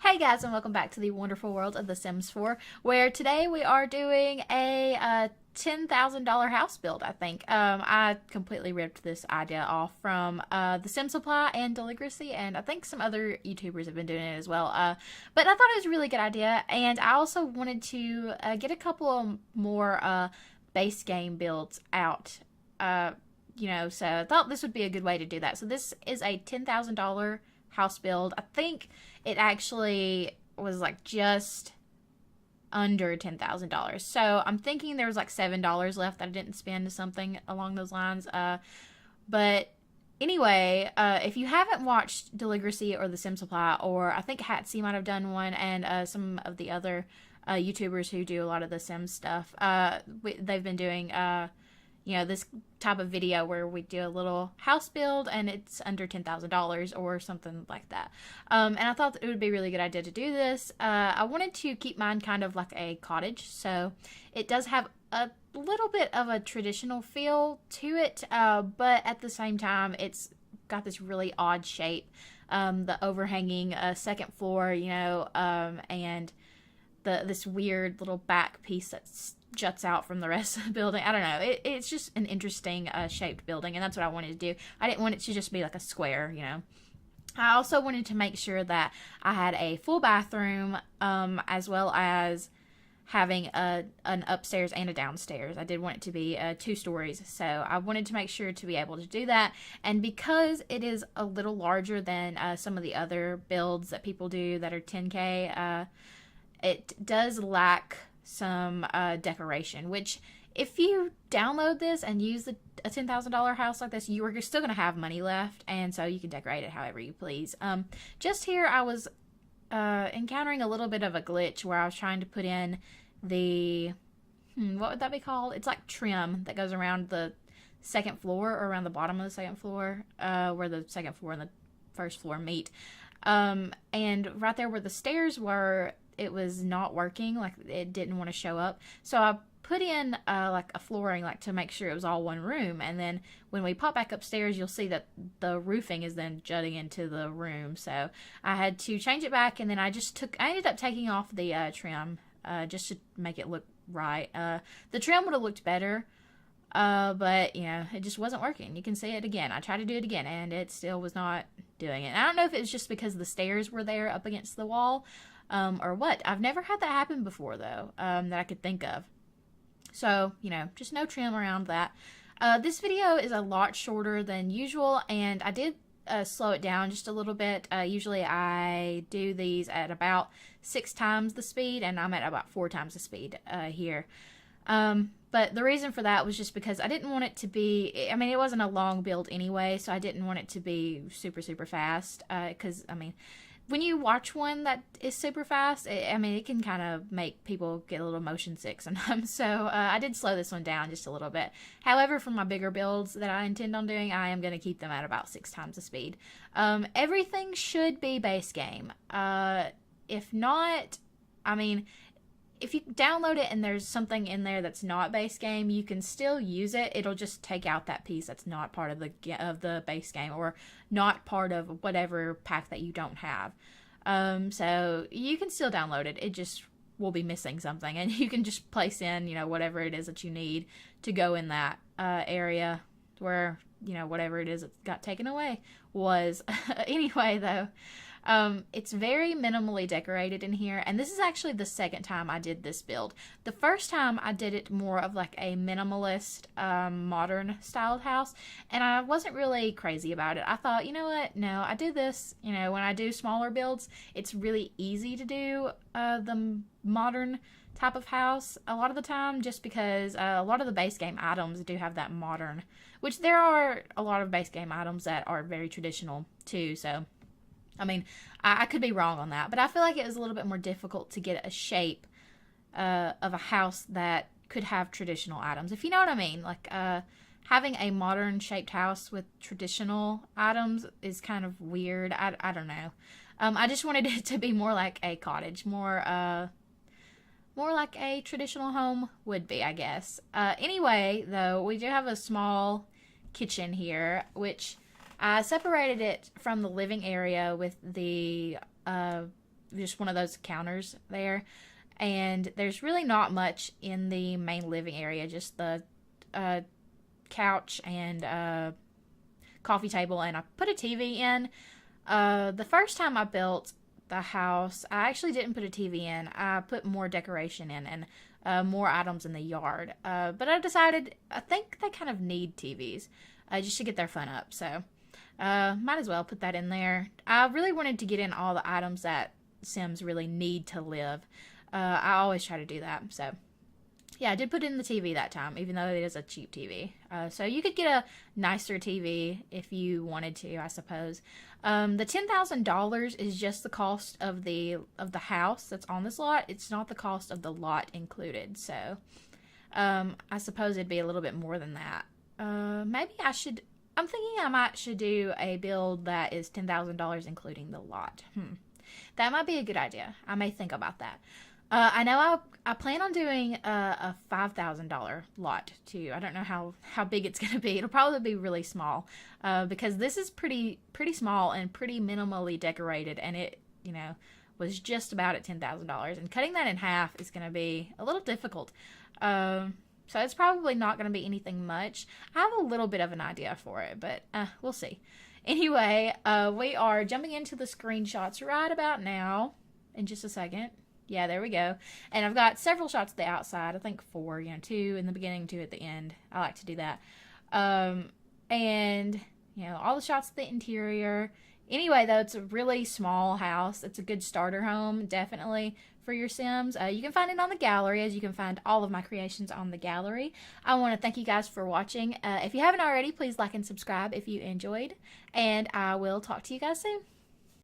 Hey guys, and welcome back to the wonderful world of The Sims 4, where today we are doing a $10,000 house build, I think. I completely ripped this idea off from The Sim Supply and Deligracy, and I think some other YouTubers have been doing it as well. But I thought it was a really good idea, and I also wanted to get a couple of more base game builds out. So I thought this would be a good way to do that. So this is a $10,000 house build. I think it actually was like just under $10,000. So I'm thinking there was like $7 left that I didn't spend to something along those lines. But anyway, if you haven't watched Deligracy or The Sim Supply, or I think Hatsy might have done one, and some of the other YouTubers who do a lot of the Sim stuff, they've been doing this type of video where we do a little house build and it's under $10,000 or something like that. And I thought that it would be a really good idea to do this. I wanted to keep mine kind of like a cottage, so it does have a little bit of a traditional feel to it, but at the same time, it's got this really odd shape. The overhanging second floor, and this weird little back piece that's juts out from the rest of the building. I don't know. It's just an interesting shaped building, and that's what I wanted to do. I didn't want it to just be like a square, I also wanted to make sure that I had a full bathroom, as well as having an upstairs and a downstairs. I did want it to be 2 stories, so I wanted to make sure to be able to do that. And because it is a little larger than some of the other builds that people do that are 10K, it does lack some decoration, which if you download this and use a $10,000 house like this, you're still going to have money left, and so you can decorate it however you please. Just here I was encountering a little bit of a glitch where I was trying to put in the what would that be called? It's like trim that goes around the second floor, or around the bottom of the second floor, where the second floor and the first floor meet, and right there where the stairs were, it was not working. Like, it didn't want to show up. So I put in like a flooring, like, to make sure it was all one room. And then when we pop back upstairs, you'll see that the roofing is then jutting into the room. So I had to change it back, and then I ended up taking off the trim just to make it look right. The trim would have looked better, but it just wasn't working. You can see it again. I tried to do it again, and it still was not doing it. And I don't know if it's just because the stairs were there up against the wall, or what. I've never had that happen before, though, that I could think of. So, just no trim around that. This video is a lot shorter than usual, and I did slow it down just a little bit. Usually I do these at about 6 times the speed, and I'm at about 4 times the speed here. But the reason for that was just because I didn't want it to be, it wasn't a long build anyway, so I didn't want it to be super, super fast, because, when you watch one that is super fast, it can kind of make people get a little motion sick sometimes. So I did slow this one down just a little bit. However, for my bigger builds that I intend on doing, I am going to keep them at about 6 times the speed. Everything should be base game. If not, if you download it and there's something in there that's not base game, you can still use it. It'll just take out that piece that's not part of the base game, or not part of whatever pack that you don't have. So you can still download it. It just will be missing something, and you can just place in, whatever it is that you need to go in that area where, whatever it is that got taken away was. Anyway, though, it's very minimally decorated in here, and this is actually the second time I did this build. The first time I did it more of like a minimalist, modern styled house, and I wasn't really crazy about it. I thought, what? No, I do this, when I do smaller builds, it's really easy to do the modern type of house a lot of the time, just because a lot of the base game items do have that modern, which there are a lot of base game items that are very traditional too, so I could be wrong on that, but I feel like it was a little bit more difficult to get a shape of a house that could have traditional items, if you know what I mean. Like, having a modern shaped house with traditional items is kind of weird. I don't know. I just wanted it to be more like a cottage, more like a traditional home would be, I guess. Anyway, though, we do have a small kitchen here, which I separated it from the living area with the just one of those counters there. And there's really not much in the main living area, just the couch and coffee table, and I put a TV in. The first time I built the house, I actually didn't put a TV in. I put more decoration in and more items in the yard. But I decided I think they kind of need TVs just to get their fun up. So might as well put that in there. I really wanted to get in all the items that Sims really need to live. I always try to do that. So yeah, I did put in the TV that time, even though it is a cheap TV. So you could get a nicer TV if you wanted to, I suppose. The $10,000 is just the cost of the house that's on this lot. It's not the cost of the lot included. So I suppose it'd be a little bit more than that. Maybe I'm thinking I might should do a build that is $10,000 including the lot. That might be a good idea. I may think about that. I know I plan on doing a $5,000 lot too. I don't know how big it's going to be. It'll probably be really small because this is pretty small and pretty minimally decorated, and it was just about at $10,000. And cutting that in half is going to be a little difficult. So it's probably not going to be anything much. I have a little bit of an idea for it, but we'll see. Anyway, we are jumping into the screenshots right about now in just a second. Yeah, there we go. And I've got several shots of the outside. I think 4, 2 in the beginning, 2 at the end. I like to do that. And, all the shots of the interior. Anyway, though, it's a really small house. It's a good starter home, definitely, for your Sims. You can find it on the gallery, as you can find all of my creations on the gallery. I want to thank you guys for watching. If you haven't already, please like and subscribe if you enjoyed. And I will talk to you guys soon.